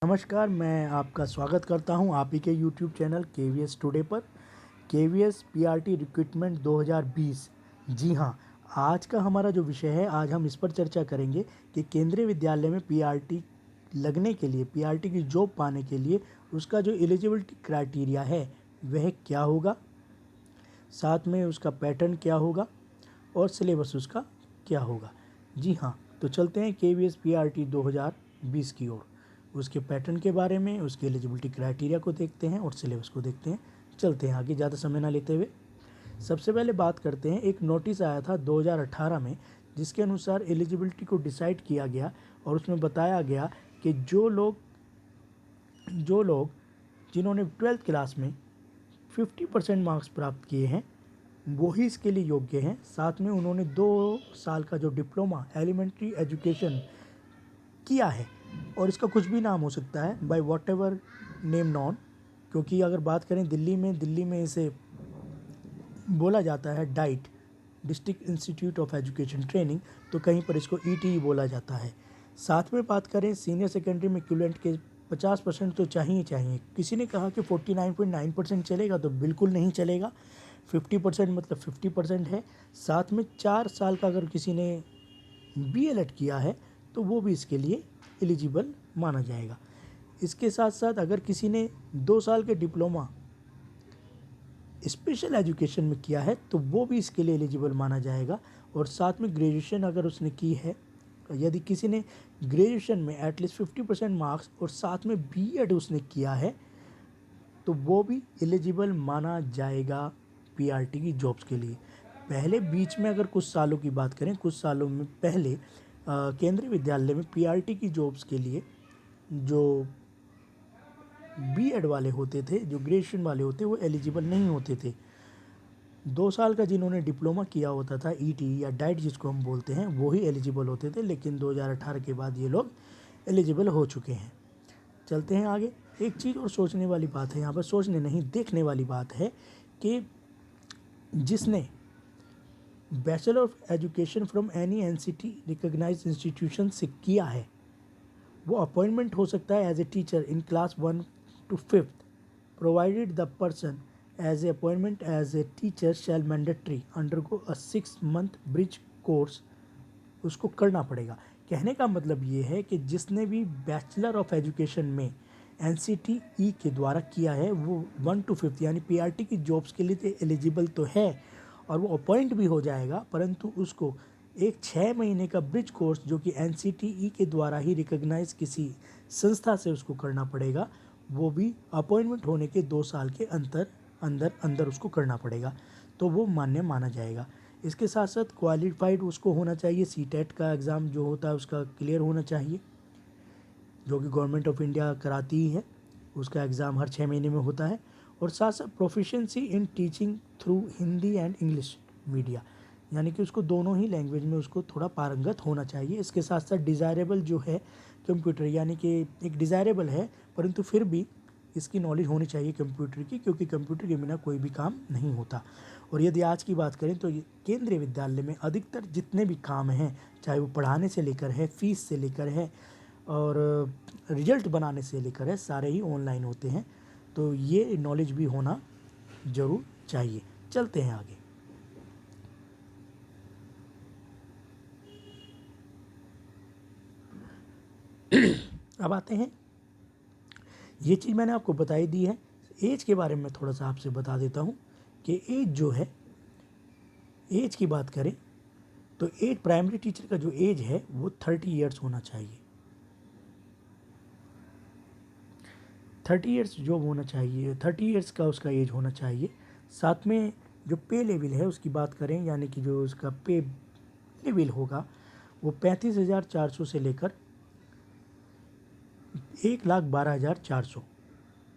नमस्कार, मैं आपका स्वागत करता हूं आप ही के यूट्यूब चैनल केवीएस टुडे पर। KVS PRT recruitment 2020। जी हां, आज का हमारा जो विषय है, आज हम इस पर चर्चा करेंगे कि केंद्रीय विद्यालय में पीआरटी लगने के लिए, पीआरटी की जॉब पाने के लिए उसका जो एलिजिबिलिटी क्राइटेरिया है वह क्या होगा, साथ में उसका पैटर्न क्या होगा और सिलेबस उसका क्या होगा। जी हाँ, तो चलते हैं केवीएस पीआरटी 2020 की ओर। उसके पैटर्न के बारे में, उसके एलिजिबिलिटी क्राइटेरिया को देखते हैं और सिलेबस को देखते हैं। चलते हैं आगे, ज़्यादा समय ना लेते हुए। सबसे पहले बात करते हैं, एक नोटिस आया था 2018 में, जिसके अनुसार एलिजिबिलिटी को डिसाइड किया गया और उसमें बताया गया कि जो लोग जिन्होंने 12th क्लास में 50% मार्क्स प्राप्त किए हैं वो ही इसके लिए योग्य हैं। साथ में उन्होंने 2 साल का जो डिप्लोमा एलिमेंट्री एजुकेशन किया है, और इसका कुछ भी नाम हो सकता है, by what ever name non, क्योंकि अगर बात करें दिल्ली में इसे बोला जाता है diet, district institute of education training, तो कहीं पर इसको ईटीई बोला जाता है। साथ में बात करें सीनियर सेकेंडरी में इक्विवेलेंट के 50% तो चाहिए। किसी ने कहा कि 49.9% चलेगा, तो बिल्कुल नहीं चलेगा। 50% मतलब 50% है। साथ में 4 साल का अगर किसी ने बीएलएड किया है तो वो भी इसके लिए एलिजिबल माना जाएगा। इसके साथ साथ अगर किसी ने 2 साल के डिप्लोमा स्पेशल एजुकेशन में किया है तो वो भी इसके लिए एलिजिबल माना जाएगा। और साथ में ग्रेजुएशन अगर उसने की है, यदि किसी ने ग्रेजुएशन में एटलीस्ट 50% मार्क्स और साथ में बीएड उसने किया है तो वो भी एलिजिबल माना जाएगा पीआरटी की जॉब्स के लिए। पहले बीच में अगर कुछ सालों की बात करें, कुछ सालों में पहले केंद्रीय विद्यालय में पीआरटी की जॉब्स के लिए जो बीएड वाले होते थे, जो ग्रेजुएशन वाले होते, वो एलिजिबल नहीं होते थे। 2 साल का जिन्होंने डिप्लोमा किया होता था, ईटी या डाइट जिसको हम बोलते हैं, वो ही एलिजिबल होते थे। लेकिन 2018 के बाद ये लोग एलिजिबल हो चुके हैं। चलते हैं आगे। एक चीज़ और सोचने वाली बात है यहाँ पर, सोचने नहीं देखने वाली बात है कि जिसने bachelor of education from any NCT recognise institution से किया है वो अपॉइंटमेंट हो सकता है as a teacher in class 1 to 5th, provided the person as a appointment as a teacher shall mandatory undergo a 6 month bridge course. उसको करना पड़ेगा। कहने का मतलब ये है कि जिसने भी बैचलर ऑफ एजुकेशन में एनसीटीई के द्वारा किया है वो 1 to 5th यानी पीआरटी की जॉब्स के लिए एलिजिबल तो है और वो अपॉइंट भी हो जाएगा, परंतु उसको एक 6 महीने का ब्रिज कोर्स जो कि एनसीटीई के द्वारा ही रिकॉग्नाइज किसी संस्था से उसको करना पड़ेगा, वो भी अपॉइंटमेंट होने के 2 साल के अंदर उसको करना पड़ेगा, तो वो मान्य माना जाएगा। इसके साथ साथ क्वालिफाइड उसको होना चाहिए, सीटेट का एग्ज़ाम जो होता है उसका क्लियर होना चाहिए, जो कि गवर्नमेंट ऑफ इंडिया कराती ही है। उसका एग्ज़ाम हर 6 महीने में होता है। और साथ साथ proficiency in teaching through Hindi and English media, यानी कि उसको दोनों ही लैंग्वेज में उसको थोड़ा पारंगत होना चाहिए। इसके साथ साथ डिज़ायरेबल जो है कंप्यूटर, यानी कि एक डिज़ायरेबल है परंतु फिर भी इसकी नॉलेज होनी चाहिए कंप्यूटर की, क्योंकि कंप्यूटर के बिना कोई भी काम नहीं होता। और यदि आज की बात करें तो केंद्रीय विद्यालय में अधिकतर जितने भी काम हैं, चाहे वो पढ़ाने से लेकर है, फीस से लेकर है और रिजल्ट बनाने से लेकर है, सारे ही ऑनलाइन होते हैं। तो ये नॉलेज भी होना ज़रूर चाहिए। चलते हैं आगे। अब आते हैं, ये चीज़ मैंने आपको बताई दी है। एज के बारे में थोड़ा सा आपसे बता देता हूँ कि एज जो है, एज की बात करें तो एज प्राइमरी टीचर का जो एज है वो 30 ईयर्स होना चाहिए। 30 ईयर्स जो होना चाहिए, 30 ईयर्स का उसका एज होना चाहिए। साथ में जो पे लेवल है उसकी बात करें, यानी कि जो उसका पे लेवल होगा वो 35,400 से लेकर 1,12,400,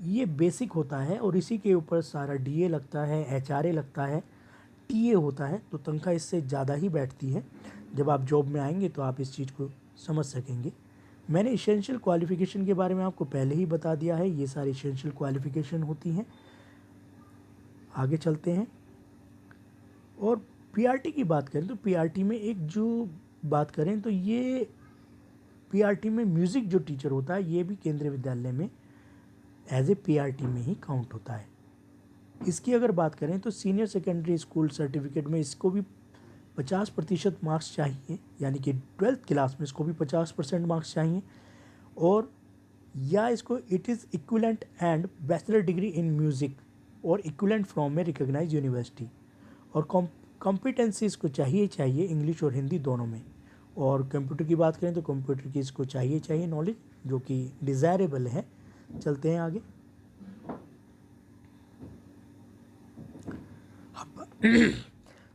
ये बेसिक होता है। और इसी के ऊपर सारा डीए लगता है, एचआरए लगता है, टीए होता है, तो तनख्वाह इससे ज़्यादा ही बैठती है। जब आप जॉब में आएंगे तो आप इस चीज़ को समझ सकेंगे। मैंने इसेंशियल क्वालिफ़िकेशन के बारे में आपको पहले ही बता दिया है, ये सारी इसेंशियल क्वालिफ़िकेशन होती हैं। आगे चलते हैं। और पीआरटी की बात करें तो पीआरटी में एक जो बात करें तो ये पीआरटी में म्यूज़िक जो टीचर होता है ये भी केंद्रीय विद्यालय में एज ए पीआरटी में ही काउंट होता है। इसकी अगर बात करें तो सीनियर सेकेंडरी स्कूल सर्टिफिकेट में इसको भी 50% मार्क्स चाहिए, यानी कि 12th क्लास में इसको भी 50% मार्क्स चाहिए। और या इसको it is equivalent and bachelor degree in music और equivalent from a recognised university. और कॉम्पिटेंसी इसको चाहिए इंग्लिश और हिंदी दोनों में। और कंप्यूटर की बात करें तो कंप्यूटर की इसको चाहिए नॉलेज, जो कि डिज़ायरेबल है। चलते हैं आगे।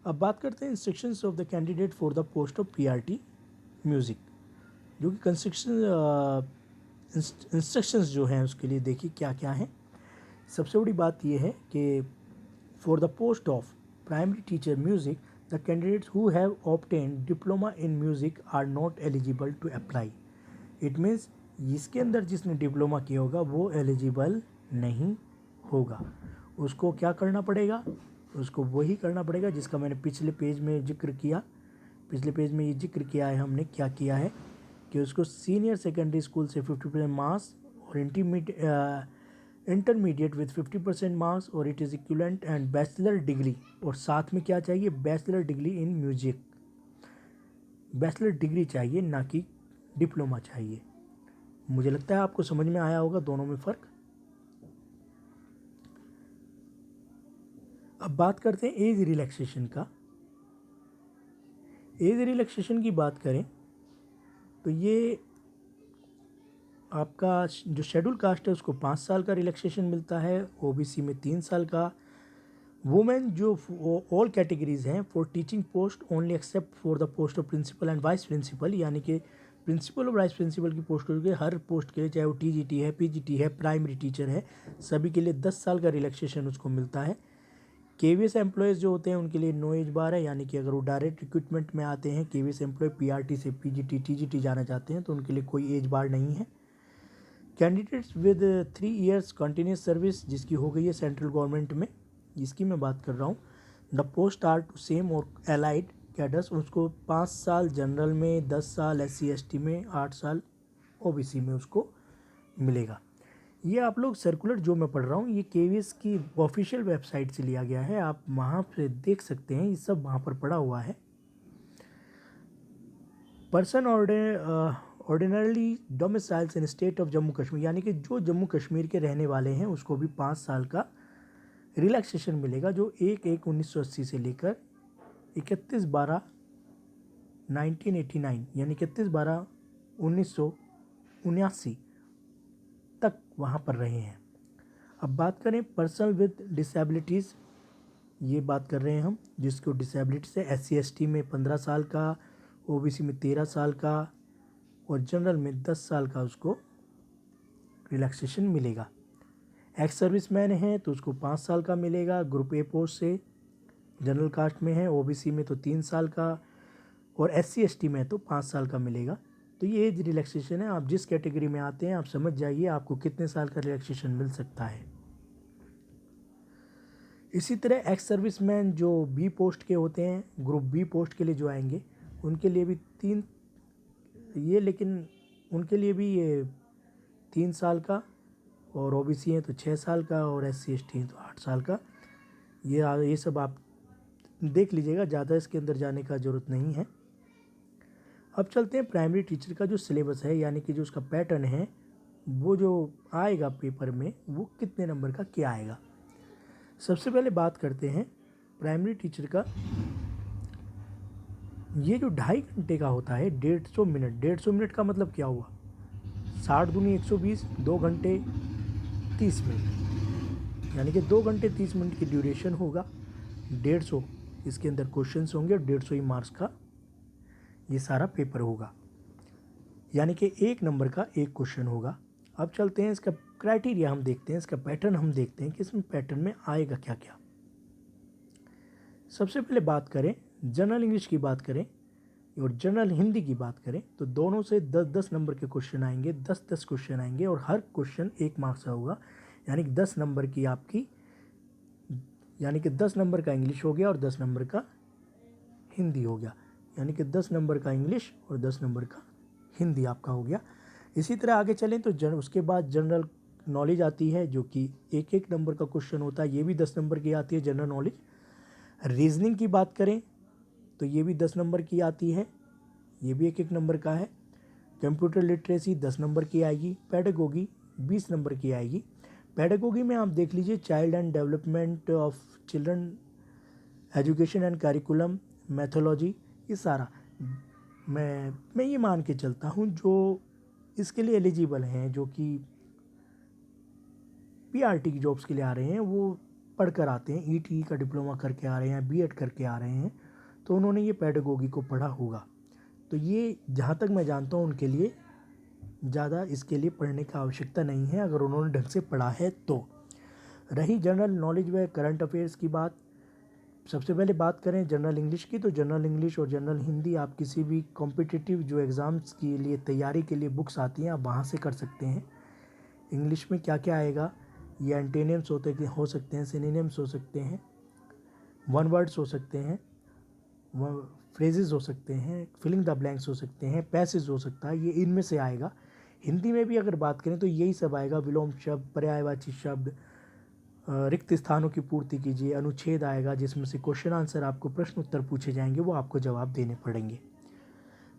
अब बात करते हैं instructions of the candidate for the post of PRT music, जो कि इंस्ट्रक्शंस जो हैं उसके लिए देखिए क्या क्या हैं। सबसे बड़ी बात यह है कि for the post of primary teacher music the candidates who have obtained diploma in music are not eligible to apply. It means इसके अंदर जिसने डिप्लोमा किया होगा वो एलिजिबल नहीं होगा। उसको क्या करना पड़ेगा, उसको वही करना पड़ेगा जिसका मैंने पिछले पेज में जिक्र किया। पिछले पेज में ये जिक्र किया है हमने, क्या किया है कि उसको सीनियर सेकेंडरी स्कूल से 50% मार्क्स और इंटरमीडिएट विथ 50% मार्क्स और it is equivalent and bachelor degree. और साथ में क्या चाहिए, bachelor degree in music. Bachelor degree चाहिए, ना कि डिप्लोमा चाहिए। मुझे लगता है आपको समझ में आया होगा दोनों में फ़र्क। अब बात करते हैं एज रिलैक्सेशन का। एज रिलैक्सेशन की बात करें तो ये आपका जो शेड्यूल कास्ट है उसको 5 साल का रिलैक्सेशन मिलता है, ओबीसी में 3 साल का। वुमेन जो ऑल कैटेगरीज हैं for teaching post only except for the post of principal and vice principal, यानी कि प्रिंसिपल और वाइस प्रिंसिपल की पोस्ट के हर पोस्ट के लिए, चाहे वो टीजीटी है, पीजीटी है, प्राइमरी टीचर है, सभी के लिए 10 साल का रिलैक्सेशन उसको मिलता है। केवीएस एम्प्लॉयज़ जो होते हैं उनके लिए नो एज बार है, यानी कि अगर वो डायरेक्ट रिक्रूटमेंट में आते हैं, केवीएस एम्प्लॉय पीआरटी से पीजीटी टीजीटी जाना चाहते हैं तो उनके लिए कोई एज बार नहीं है। Candidates with 3 years continuous service जिसकी हो गई है सेंट्रल गवर्नमेंट में, इसकी मैं बात कर रहा हूँ। The post are to same और एलाइड कैडर्स, उसको 5 साल जनरल में, 10 साल SC ST में, 8 साल OBC में उसको मिलेगा। ये आप लोग सर्कुलर जो मैं पढ़ रहा हूँ ये केवीएस की ऑफिशियल वेबसाइट से लिया गया है, आप वहाँ पे देख सकते हैं, ये सब वहाँ पर पड़ा हुआ है। Person ordinarily domiciles in state of Jammu Kashmir, यानी कि जो जम्मू कश्मीर के रहने वाले हैं उसको भी 5 साल का रिलैक्सेशन मिलेगा, जो 1/1/1980 से लेकर 31/12/1989 यानी 31/12/1979 तक वहाँ पर रहे हैं। अब बात करें पर्सन विद डिसेबिलिटीज़, ये बात कर रहे हैं हम जिसको डिसेबिलिटीज़ है। SC ST में 15 साल का, OBC में 13 साल का और जनरल में 10 साल का उसको रिलैक्सेशन मिलेगा। एक्स सर्विसमैन है तो उसको 5 साल का मिलेगा ग्रुप ए पोस्ट से, जनरल कास्ट में है, OBC में तो 3 साल का और SC ST में तो 5 साल का मिलेगा। तो ये एज रिलैक्सेशन है, आप जिस कैटेगरी में आते हैं आप समझ जाइए आपको कितने साल का रिलैक्सेशन मिल सकता है। इसी तरह एक्स सर्विसमैन जो बी पोस्ट के होते हैं, ग्रुप बी पोस्ट के लिए जो आएंगे उनके लिए भी लेकिन उनके लिए भी ये 3 साल का और OBC है तो 6 साल का और SC ST है तो 8 साल का। ये सब आप देख लीजिएगा, ज़्यादा इसके अंदर जाने का ज़रूरत नहीं है। अब चलते हैं प्राइमरी टीचर का जो सिलेबस है, यानी कि जो उसका पैटर्न है वो जो आएगा पेपर में वो कितने नंबर का क्या आएगा। सबसे पहले बात करते हैं प्राइमरी टीचर का। ये जो 2.5 घंटे का होता है, 150 मिनट, 150 मिनट का मतलब क्या हुआ, 60 दूनी 120, 2 घंटे 30 मिनट, यानी कि 2 घंटे 30 मिनट की ड्यूरेशन होगा। 150 इसके अंदर क्वेश्चंस होंगे और 150 ही मार्क्स का ये सारा पेपर होगा, यानी कि 1 नंबर का 1 क्वेश्चन होगा। अब चलते हैं इसका क्राइटेरिया हम देखते हैं, इसका पैटर्न हम देखते हैं कि इसमें पैटर्न में आएगा क्या क्या। सबसे पहले बात करें जनरल इंग्लिश की बात करें और जनरल हिंदी की बात करें तो दोनों से 10-10 नंबर के क्वेश्चन आएंगे, 10-10 क्वेश्चन आएंगे और हर क्वेश्चन 1 मार्क्स का होगा, यानी कि 10 नंबर की आपकी, यानी कि 10 नंबर का इंग्लिश हो गया और 10 नंबर का हिंदी हो गया, यानी कि 10 नंबर का इंग्लिश और 10 नंबर का हिंदी आपका हो गया। इसी तरह आगे चलें तो उसके बाद जनरल नॉलेज आती है, जो कि एक एक नंबर का क्वेश्चन होता है, ये भी 10 नंबर की आती है जनरल नॉलेज। रीजनिंग की बात करें तो ये भी 10 नंबर की आती है, ये भी एक एक नंबर का है। कंप्यूटर लिटरेसी 10 नंबर की आएगी। पेडागोगी 20 नंबर की आएगी। पेडागोगी में आप देख लीजिए child and development of children, education and curriculum, methodology, ये सारा मैं ये मान के चलता हूँ जो इसके लिए एलिजिबल हैं, जो कि पीआरटी की जॉब्स के लिए आ रहे हैं, वो पढ़ कर आते हैं, ईटी का डिप्लोमा करके आ रहे हैं, बीएड करके आ रहे हैं, तो उन्होंने ये पेडागोगी को पढ़ा होगा। तो ये जहाँ तक मैं जानता हूँ उनके लिए ज़्यादा इसके लिए पढ़ने की आवश्यकता नहीं है, अगर उन्होंने ढंग से पढ़ा है तो। रही जनरल नॉलेज व करंट अफेयर्स की बात, सबसे पहले बात करें जनरल इंग्लिश की, तो जनरल इंग्लिश और जनरल हिंदी आप किसी भी कॉम्पिटिटिव जो एग्ज़ाम्स के लिए तैयारी के लिए बुक्स आती हैं, आप वहाँ से कर सकते हैं। इंग्लिश में क्या क्या आएगा, ये एंटेनियम्स हो सकते हैं, सिनोनिम्स हो सकते हैं, वन वर्ड्स हो सकते हैं, फ्रेजेस हो सकते हैं, फिलिंग द ब्लैंक्स हो सकते हैं, पैसेज हो सकता है, ये इनमें से आएगा। हिंदी में भी अगर बात करें तो यही सब आएगा, विलोम शब्द, पर्यायवाची शब्द, रिक्त स्थानों की पूर्ति कीजिए, अनुच्छेद आएगा जिसमें से क्वेश्चन आंसर आपको प्रश्न उत्तर पूछे जाएंगे, वो आपको जवाब देने पड़ेंगे।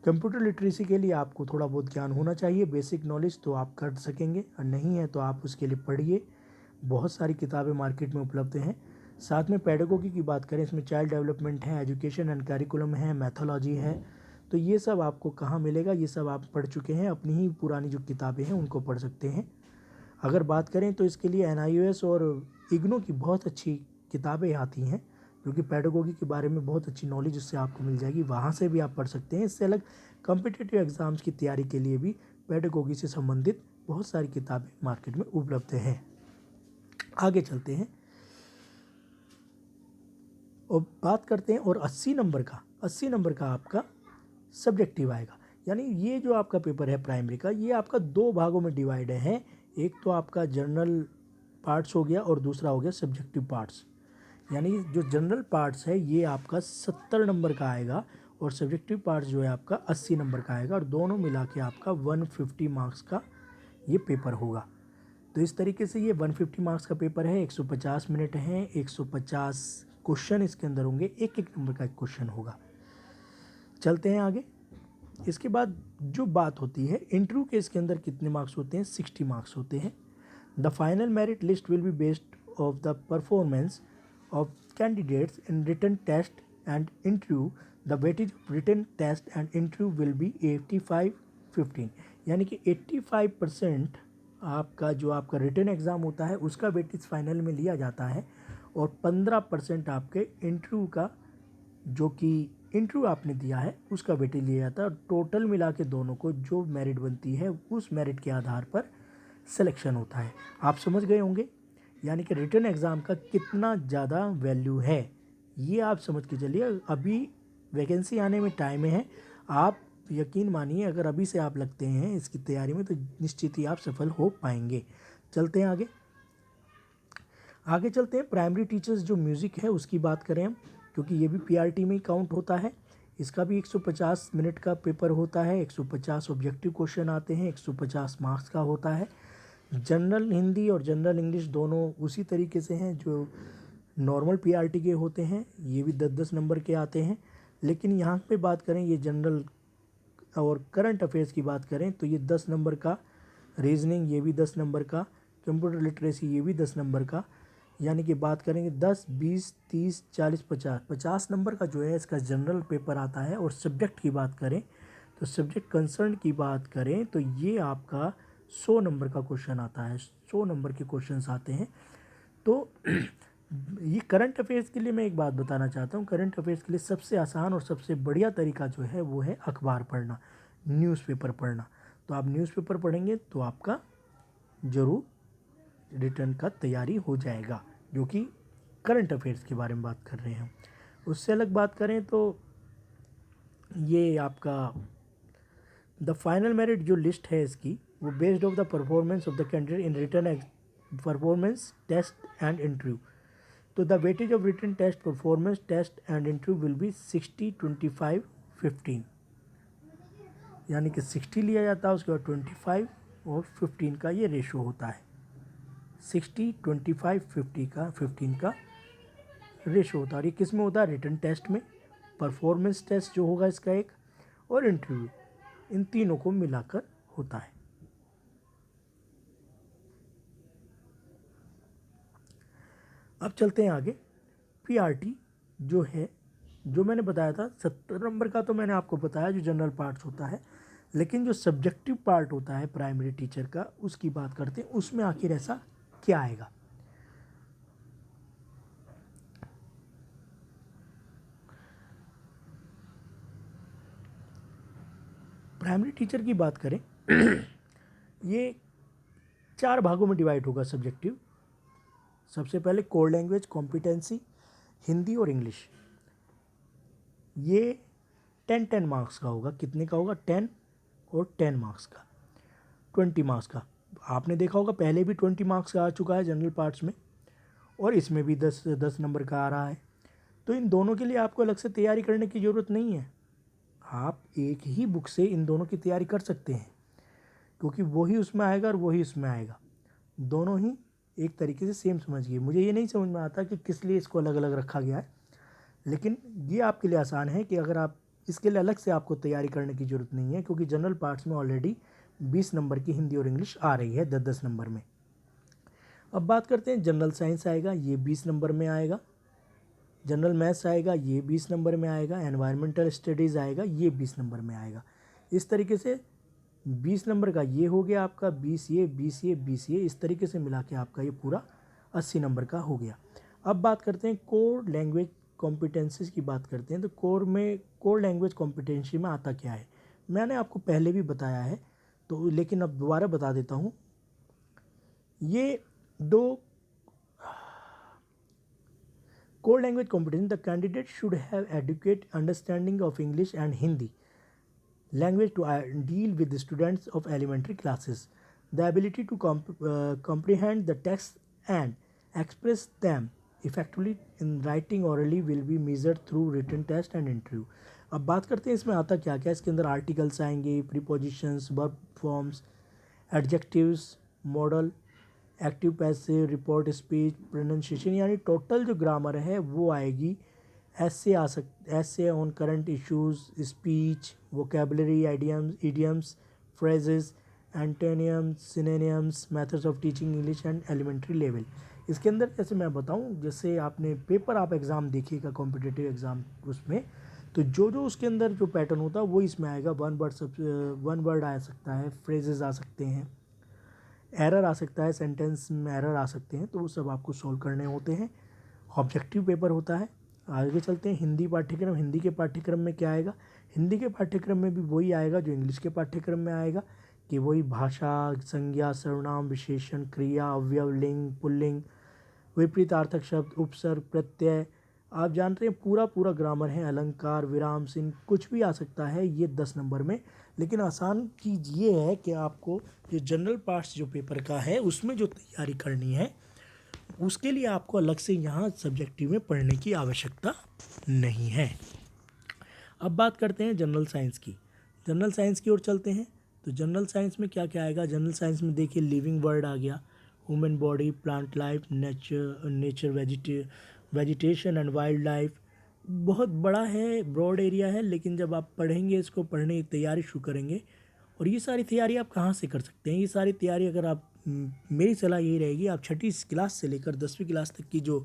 कंप्यूटर लिटरेसी के लिए आपको थोड़ा बहुत ज्ञान होना चाहिए, बेसिक नॉलेज तो आप कर सकेंगे, और नहीं है तो आप उसके लिए पढ़िए, बहुत सारी किताबें मार्केट में उपलब्ध हैं। साथ में पेडागोगी की बात करें, इसमें चाइल्ड डेवलपमेंट है, एजुकेशन एंड करिकुलम है, मैथोलॉजी है, तो ये सब आपको कहाँ मिलेगा, ये सब आप पढ़ चुके हैं, अपनी ही पुरानी जो किताबें हैं उनको पढ़ सकते हैं। अगर बात करें तो इसके लिए NIOS और इग्नो की बहुत अच्छी किताबें आती हैं, जो कि पेडागोगी के बारे में बहुत अच्छी नॉलेज उससे आपको मिल जाएगी, वहाँ से भी आप पढ़ सकते हैं। इससे अलग कॉम्पिटिटिव एग्ज़ाम्स की तैयारी के लिए भी पेडागोगी से संबंधित बहुत सारी किताबें मार्केट में उपलब्ध हैं। आगे चलते हैं और बात करते हैं, और 80 नंबर का आपका सब्जेक्टिव आएगा। यानी ये जो आपका पेपर है प्राइमरी का, ये आपका 2 भागों में डिवाइड है, एक तो आपका जनरल पार्ट्स हो गया और दूसरा हो गया सब्जेक्टिव पार्ट्स। यानी जो जनरल पार्ट्स है ये आपका 70 नंबर का आएगा, और सब्जेक्टिव पार्ट्स जो है आपका 80 नंबर का आएगा, और दोनों मिला के आपका 150 मार्क्स का ये पेपर होगा। तो इस तरीके से ये 150 मार्क्स का पेपर है, 150 मिनट हैं, 150 क्वेश्चन इसके अंदर होंगे, एक एक नंबर का एक क्वेश्चन होगा। चलते हैं आगे। इसके बाद जो बात होती है इंटरव्यू के, इसके अंदर कितने मार्क्स होते हैं, 60 मार्क्स होते हैं। The final merit list will be based of the performance of candidates in written test and interview. The weightage of written test and interview will be 85-15, यानी कि 85% आपका जो आपका रिटन एग्ज़ाम होता है उसका वेटेज फाइनल में लिया जाता है, और 15% आपके इंटरव्यू का, जो कि इंटरव्यू आपने दिया है उसका वेटेज लिया जाता है, और टोटल मिला के दोनों को जो मेरिट बनती है उस मेरिट के आधार पर सिलेक्शन होता है। आप समझ गए होंगे, यानी कि रिटन एग्ज़ाम का कितना ज़्यादा वैल्यू है ये आप समझ के चलिए। अभी वैकेंसी आने में टाइम है, आप यकीन मानिए अगर अभी से आप लगते हैं इसकी तैयारी में तो निश्चित ही आप सफल हो पाएंगे। चलते हैं आगे चलते हैं। प्राइमरी टीचर्स जो म्यूज़िक है उसकी बात करें हम, क्योंकि ये भी पीआरटी में ही काउंट होता है। इसका भी 150 मिनट का पेपर होता है, 150 ऑब्जेक्टिव क्वेश्चन आते हैं, 150 मार्क्स का होता है। जनरल हिंदी और जनरल इंग्लिश दोनों उसी तरीके से हैं जो नॉर्मल पीआरटी के होते हैं, ये भी 10-10 नंबर के आते हैं। लेकिन यहाँ पे बात करें ये जनरल और करंट अफेयर्स की बात करें तो ये 10 नंबर का, रीजनिंग ये भी 10 नंबर का, कंप्यूटर लिटरेसी ये भी 10 नंबर का, यानी कि बात करेंगे 10, 20, 30, 40, 50 नंबर का जो है इसका जनरल पेपर आता है। और सब्जेक्ट की बात करें तो सब्जेक्ट कंसर्न की बात करें तो ये आपका 100 नंबर का क्वेश्चन आता है, 100 नंबर के क्वेश्चंस आते हैं। तो ये करंट अफेयर्स के लिए मैं एक बात बताना चाहता हूँ, करंट अफेयर्स के लिए सबसे आसान और सबसे बढ़िया तरीका जो है वो है अखबार पढ़ना, न्यूज़पेपर पढ़ना। तो आप न्यूज़पेपर पढ़ेंगे तो आपका ज़रूर रिटर्न का तैयारी हो जाएगा, जो कि करंट अफेयर्स के बारे में बात कर रहे हैं। उससे अलग बात करें तो ये आपका द फाइनल मेरिट जो लिस्ट है इसकी, वो based of the performance of the candidate in written performance test and interview. तो the weightage of written test, performance test and interview will be 60-25-15। यानी कि 60 लिया जाता है, उसके बाद 25 और 15 का ये रेशो होता है। 60, 25, 50 का 15 का रेशो होता है। और ये किस में होता है? रिटन टेस्ट में, परफॉर्मेंस टेस्ट जो होगा इसका एक, और इंटरव्यू, इन तीनों को मिलाकर होता है। अब चलते हैं आगे। पीआरटी जो है, जो मैंने बताया था 70 नंबर का, तो मैंने आपको बताया जो जनरल पार्ट्स होता है, लेकिन जो सब्जेक्टिव पार्ट होता है प्राइमरी टीचर का, उसकी बात करते हैं। उसमें आखिर ऐसा क्या आएगा? प्राइमरी टीचर की बात करें ये 4 भागों में डिवाइड होगा सब्जेक्टिव। सबसे पहले कोर लैंग्वेज कॉम्पिटेंसी, हिंदी और इंग्लिश। ये 10 मार्क्स का होगा। कितने का होगा? 10 और 10 मार्क्स का, 20 मार्क्स का। आपने देखा होगा पहले भी 20 मार्क्स का आ चुका है जनरल पार्ट्स में, और इसमें भी 10 नंबर का आ रहा है। तो इन दोनों के लिए आपको अलग से तैयारी करने की ज़रूरत नहीं है। आप एक ही बुक से इन दोनों की तैयारी कर सकते हैं, क्योंकि वही उसमें आएगा और वही उसमें आएगा। दोनों ही एक तरीके से सेम समझिए। मुझे ये नहीं समझ में आता कि किस लिए इसको अलग अलग रखा गया है, लेकिन ये आपके लिए आसान है कि अगर आप इसके लिए अलग से आपको तैयारी करने की ज़रूरत नहीं है, क्योंकि जनरल पार्ट्स में ऑलरेडी 20 नंबर की हिंदी और इंग्लिश आ रही है 10-10 नंबर में। अब बात करते हैं जनरल साइंस आएगा, ये 20 नंबर में आएगा। जनरल मैथ्स आएगा, ये 20 नंबर में आएगा। एनवायरमेंटल स्टडीज़ आएगा, ये 20 नंबर में आएगा। इस तरीके से 20 नंबर का ये हो गया आपका, 20 ये, 20 ये, 20 ये, इस तरीके से मिला के आपका ये पूरा 80 नंबर का हो गया। अब बात करते हैं कोर लैंग्वेज कॉम्पिटेंसीज की बात करते हैं। तो कोर लैंग्वेज कॉम्पिटेंसी में आता क्या है? मैंने आपको पहले भी बताया है, तो लेकिन अब दोबारा बता देता हूँ। ये दो core language competence, the candidate should have adequate understanding of English and Hindi language to deal with the students of elementary classes. The ability to comprehend the text and express them effectively in writing orally will be measured through written test and interview. अब बात करते हैं इसमें आता क्या क्या। इसके अंदर आर्टिकल्स आएंगे, prepositions, verb forms, adjectives, modal, active passive, report, speech, pronunciation, यानी टोटल जो ग्रामर है वो आएगी। Essay on current issues, speech, vocabulary, idioms, phrases, antonyms, synonyms, methods of teaching English and elementary level. इसके अंदर जैसे मैं बताऊं, जैसे आपने पेपर आप एग्ज़ाम देखिएगा कॉम्पिटिटिव एग्ज़ाम, उसमें तो जो उसके अंदर जो पैटर्न होता है वो इसमें आएगा। वन वर्ड आ सकता है, फ्रेजेस आ सकते हैं, एरर आ सकता है, सेंटेंस में एरर आ सकते हैं, तो वो सब आपको सॉल्व करने होते हैं। ऑब्जेक्टिव पेपर होता है। आगे चलते हैं हिंदी पाठ्यक्रम। हिंदी के पाठ्यक्रम में क्या आएगा? हिंदी के पाठ्यक्रम में भी वही आएगा जो इंग्लिश के पाठ्यक्रम में आएगा, कि वही भाषा, संज्ञा, सर्वनाम, विशेषण, क्रिया, अवयव, लिंग, पुल्लिंग, विपरीतार्थक शब्द, उपसर्ग, प्रत्यय। आप जानते हैं पूरा पूरा ग्रामर है, अलंकार, विराम चिन्ह, कुछ भी आ सकता है ये 10 नंबर में। लेकिन आसान चीज़ ये है कि आपको जो जनरल पार्ट्स जो पेपर का है उसमें जो तैयारी करनी है, उसके लिए आपको अलग से यहाँ सब्जेक्टिव में पढ़ने की आवश्यकता नहीं है। अब बात करते हैं जनरल साइंस की। जनरल साइंस की ओर चलते हैं। तो जनरल साइंस में क्या क्या आएगा? जनरल साइंस में देखिए लिविंग वर्ड आ गया, human body, plant life, nature, vegetation and wild life. बहुत बड़ा है, ब्रॉड एरिया है, लेकिन जब आप पढ़ेंगे, इसको पढ़ने की तैयारी शुरू करेंगे, और ये सारी तैयारी आप कहाँ से कर सकते हैं? ये सारी तैयारी अगर आप, मेरी सलाह यही रहेगी, आप 6ठी क्लास से लेकर 10वीं क्लास तक की जो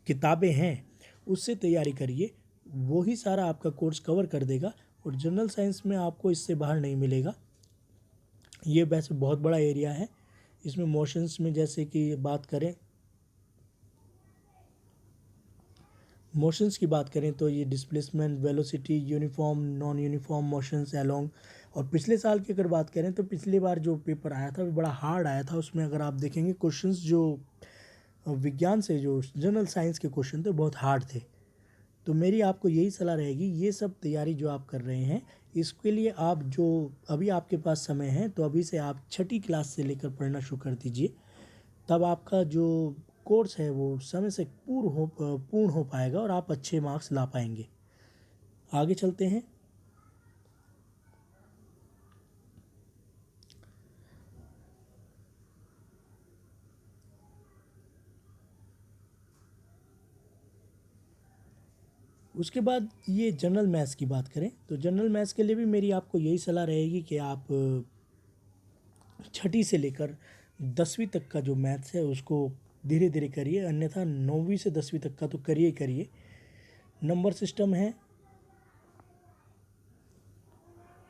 किताबें हैं उससे तैयारी करिए। वो ही सारा आपका कोर्स कवर कर देगा, और जनरल साइंस में आपको इससे बाहर नहीं मिलेगा। ये वैसे बहुत बड़ा एरिया है। इसमें मोशंस में जैसे कि बात करें, मोशंस की बात करें तो ये displacement, velocity, uniform, non uniform motions along. और पिछले साल की अगर बात करें तो पिछली बार जो पेपर आया था वो बड़ा हार्ड आया था। उसमें अगर आप देखेंगे क्वेश्चंस जो विज्ञान से, जो जनरल साइंस के क्वेश्चन थे, बहुत हार्ड थे। तो मेरी आपको यही सलाह रहेगी, ये सब तैयारी जो आप कर रहे हैं, इसके लिए आप जो अभी आपके पास समय है, तो अभी से आप 6ठी क्लास से लेकर पढ़ना शुरू कर दीजिए। तब आपका जो कोर्स है वो समय से पूर्ण हो पाएगा और आप अच्छे मार्क्स ला पाएंगे। आगे चलते हैं। उसके बाद ये जनरल मैथ्स की बात करें तो जनरल मैथ्स के लिए भी मेरी आपको यही सलाह रहेगी कि आप छठी से लेकर 10वीं तक का जो मैथ्स है उसको धीरे धीरे करिए, अन्यथा 9वीं से 10वीं तक का तो करिए ही करिए। नंबर सिस्टम है,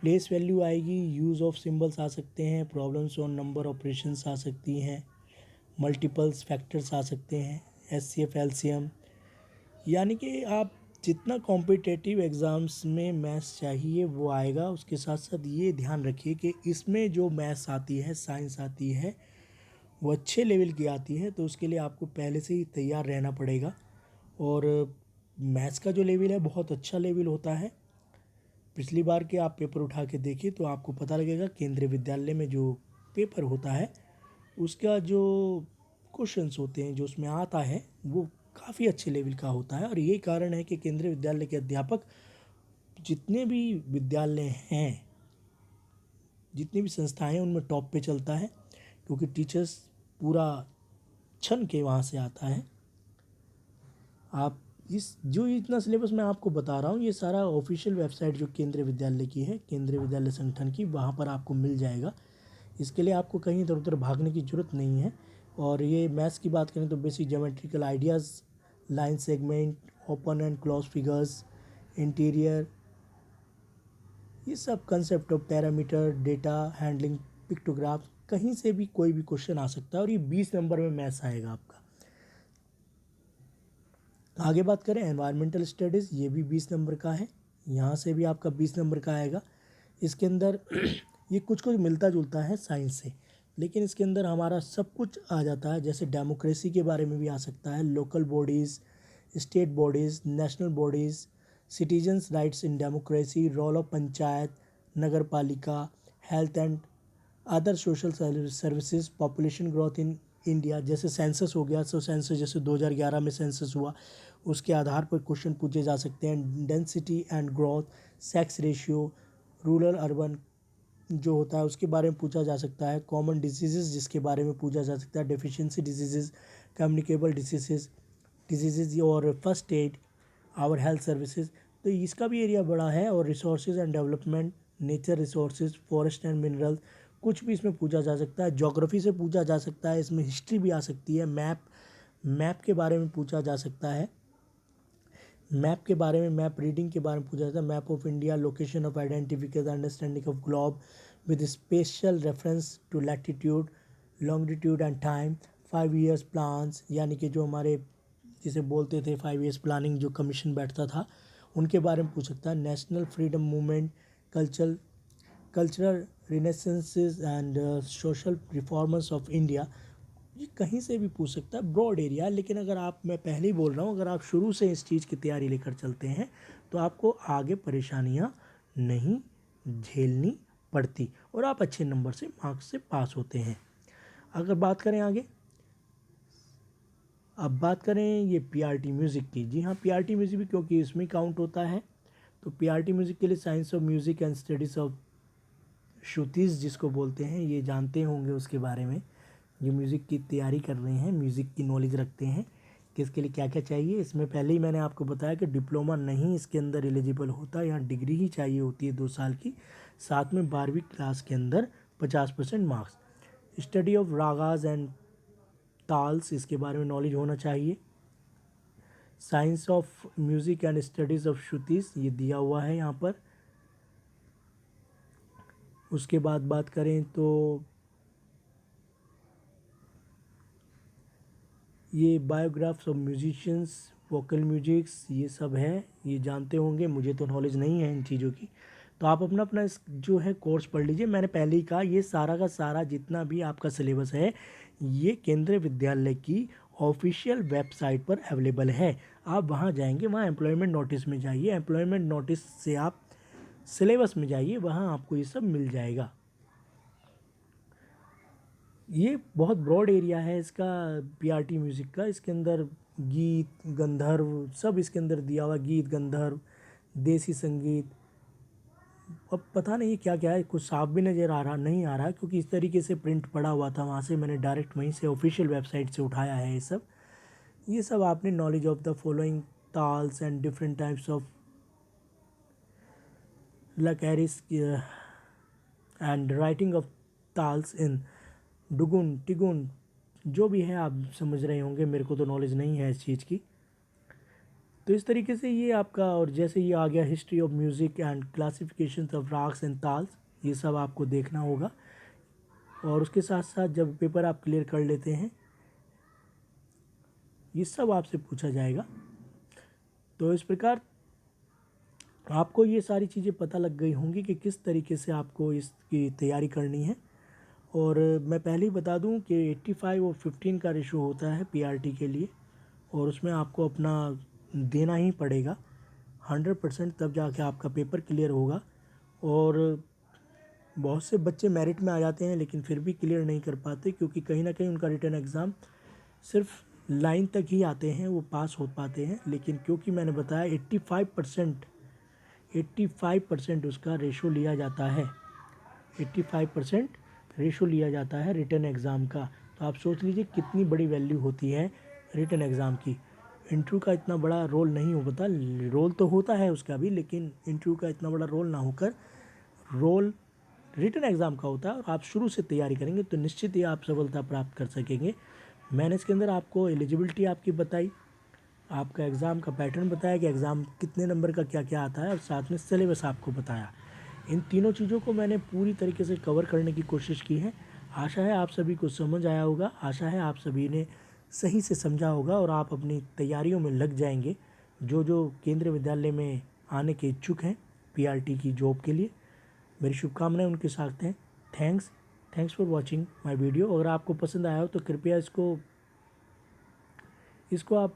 प्लेस वैल्यू आएगी, यूज़ ऑफ सिंबल्स आ सकते हैं, प्रॉब्लम्स ऑन नंबर ऑपरेशंस आ सकती हैं, मल्टीपल्स फैक्टर्स आ सकते हैं, एचसीएफ एलसीएम। यानी कि आप जितना कॉम्पिटिटिव एग्ज़ाम्स में मैथ्स चाहिए वो आएगा। उसके साथ साथ ये ध्यान रखिए कि इसमें जो मैथ्स आती है, साइंस आती है, वो अच्छे लेवल की आती है, तो उसके लिए आपको पहले से ही तैयार रहना पड़ेगा। और मैथ्स का जो लेवल है बहुत अच्छा लेवल होता है। पिछली बार के आप पेपर उठा के देखिए तो आपको पता लगेगा केंद्रीय विद्यालय में जो पेपर होता है उसका जो क्वेश्चंस होते हैं, जो उसमें आता है, वो काफ़ी अच्छे लेवल का होता है। और यही कारण है कि केंद्रीय विद्यालय के अध्यापक जितने भी विद्यालय हैं, जितनी भी संस्थाएं हैं, उनमें टॉप पे चलता है, क्योंकि टीचर्स पूरा छन के वहाँ से आता है। आप इस जो इतना सिलेबस मैं आपको बता रहा हूँ ये सारा ऑफिशियल वेबसाइट जो केंद्रीय विद्यालय की है, केंद्रीय विद्यालय संगठन की, वहाँ पर आपको मिल जाएगा। इसके लिए आपको कहीं इधर उधर भागने की ज़रूरत नहीं है। और ये मैथ्स की बात करें तो basic geometrical ideas, line segment, open and close figures, interior, ये सब concept of parameter, data handling, pictograph, कहीं से भी कोई भी क्वेश्चन आ सकता है और ये 20 नंबर में मैथ्स आएगा आपका। आगे बात करें एनवायरमेंटल स्टडीज़, ये भी 20 नंबर का है, यहाँ से भी आपका 20 नंबर का आएगा। इसके अंदर ये कुछ कुछ मिलता जुलता है साइंस से, लेकिन इसके अंदर हमारा सब कुछ आ जाता है। जैसे डेमोक्रेसी के बारे में भी आ सकता है, local bodies, state bodies, national bodies, citizens rights in democracy, role of panchayat, Nagar Palika, health and other social services, population growth in India. जैसे सेंसस हो गया, सो सेंसस जैसे 2011 में सेंसस हुआ, उसके आधार पर क्वेश्चन पूछे जा सकते हैं। Density and growth, sex ratio, rural urban जो होता है उसके बारे में पूछा जा सकता है। कॉमन डिजीज़ जिसके बारे में पूछा जा सकता है, डेफिशिएंसी डिजीज़, कम्युनिकेबल डिजीज़ और first aid, our health services. तो इसका भी एरिया बड़ा है। और resources and development, nature resources, forest and mineral, कुछ भी इसमें पूछा जा सकता है। ज्योग्राफी से पूछा जा सकता है, इसमें हिस्ट्री भी आ सकती है। मैप के बारे में पूछा जा सकता है, मैप के बारे में, मैप रीडिंग के बारे में पूछा जाता है। Map of India, location of identification, understanding of globe with special reference to latitude, longitude and time, 5 years plans, यानी कि जो हमारे जिसे बोलते थे 5 ईयर्स प्लानिंग, जो कमीशन बैठता था, उनके बारे में पूछ सकता है। National freedom movement, cultural renaissances and social reformers of India, ये कहीं से भी पूछ सकता है, ब्रॉड एरिया है। लेकिन अगर आप, मैं पहले ही बोल रहा हूँ, अगर आप शुरू से इस चीज़ की तैयारी लेकर चलते हैं तो आपको आगे परेशानियाँ नहीं झेलनी पड़ती और आप अच्छे नंबर से मार्क्स से पास होते हैं। अगर बात करें आगे, अब बात करें ये पीआरटी म्यूज़िक की। जी हाँ, पीआरटी म्यूज़िक भी क्योंकि इसमें काउंट होता है, तो पीआरटी म्यूज़िक के लिए science of music and studies of श्रुतिज़ जिसको बोलते हैं, ये जानते होंगे उसके बारे में। जो म्यूज़िक की तैयारी कर रहे हैं, म्यूज़िक की नॉलेज रखते हैं कि इसके लिए क्या क्या चाहिए। इसमें पहले ही मैंने आपको बताया कि डिप्लोमा नहीं इसके अंदर एलिजिबल होता, यहाँ डिग्री ही चाहिए होती है 2 साल की, साथ में 12वीं क्लास के अंदर 50% marks. Study of ragas and taals, इसके बारे में नॉलेज होना चाहिए। Science of music and studies of shrutis, ये दिया हुआ है यहाँ पर। उसके बाद बात करें तो ये बायोग्राफ्स ऑफ म्यूजिशियंस, वोकल म्यूजिक्स, ये सब है, ये जानते होंगे, मुझे तो नॉलेज नहीं है इन चीज़ों की। तो आप अपना अपना इस जो है कोर्स पढ़ लीजिए। मैंने पहले ही कहा, ये सारा का सारा जितना भी आपका सिलेबस है ये केंद्रीय विद्यालय की ऑफिशियल वेबसाइट पर अवेलेबल है। आप वहाँ जाएंगे, वहाँ एम्प्लॉयमेंट नोटिस में जाइए, एम्प्लॉयमेंट नोटिस से आप सिलेबस में जाइए, वहाँ आपको ये सब मिल जाएगा। ये बहुत ब्रॉड एरिया है इसका, पीआरटी म्यूज़िक का। इसके अंदर गीत, गंधर्व सब इसके अंदर दिया हुआ, गीत, गंधर्व, देसी संगीत, अब पता नहीं क्या क्या है, कुछ साफ भी नज़र आ रहा नहीं आ रहा, क्योंकि इस तरीके से प्रिंट पड़ा हुआ था, वहाँ से मैंने डायरेक्ट वहीं से ऑफिशियल वेबसाइट से उठाया है ये सब। ये सब आपने knowledge of the following tals and different types of lacqueris and writing of tals in डुगुन टिगुन, जो भी है आप समझ रहे होंगे, मेरे को तो नॉलेज नहीं है इस चीज़ की। तो इस तरीके से ये आपका, और जैसे ये आ गया history of music and classification of raags and taals, ये सब आपको देखना होगा। और उसके साथ साथ जब पेपर आप क्लियर कर लेते हैं, ये सब आपसे पूछा जाएगा। तो इस प्रकार आपको ये सारी चीज़ें पता लग गई होंगी कि किस तरीके से आपको इसकी तैयारी करनी है। और मैं पहले ही बता दूं कि 85 और 15 का रेशो होता है पीआरटी के लिए, और उसमें आपको अपना देना ही पड़ेगा 100%, तब जाके आपका पेपर क्लियर होगा। और बहुत से बच्चे मेरिट में आ जाते हैं लेकिन फिर भी क्लियर नहीं कर पाते, क्योंकि कहीं ना कहीं उनका रिटन एग्ज़ाम सिर्फ लाइन तक ही आते हैं, वो पास हो पाते हैं। लेकिन क्योंकि मैंने बताया 85% उसका रेशो लिया जाता है, 85% रेशो लिया जाता है रिटन एग्ज़ाम का। तो आप सोच लीजिए कितनी बड़ी वैल्यू होती है रिटन एग्ज़ाम की। इंटरव्यू का इतना बड़ा रोल नहीं होता, रोल तो होता है उसका भी, लेकिन इंटरव्यू का इतना बड़ा रोल ना होकर रोल रिटन एग्ज़ाम का होता है। और आप शुरू से तैयारी करेंगे तो निश्चित ही आप सफलता प्राप्त कर सकेंगे। मैंने इसके अंदर आपको एलिजिबिलिटी आपकी बताई, आपका एग्ज़ाम का पैटर्न बताया कि एग्ज़ाम कितने नंबर का क्या क्या आता है, और साथ में सिलेबस आपको बताया। इन तीनों चीज़ों को मैंने पूरी तरीके से कवर करने की कोशिश की है। आशा है आप सभी को समझ आया होगा, आशा है आप सभी ने सही से समझा होगा और आप अपनी तैयारियों में लग जाएंगे, जो जो केंद्रीय विद्यालय में आने के इच्छुक हैं पीआरटी की जॉब के लिए। मेरी शुभकामनाएं उनके साथ हैं। Thanks for watching my video. अगर आपको पसंद आया हो तो कृपया इसको आप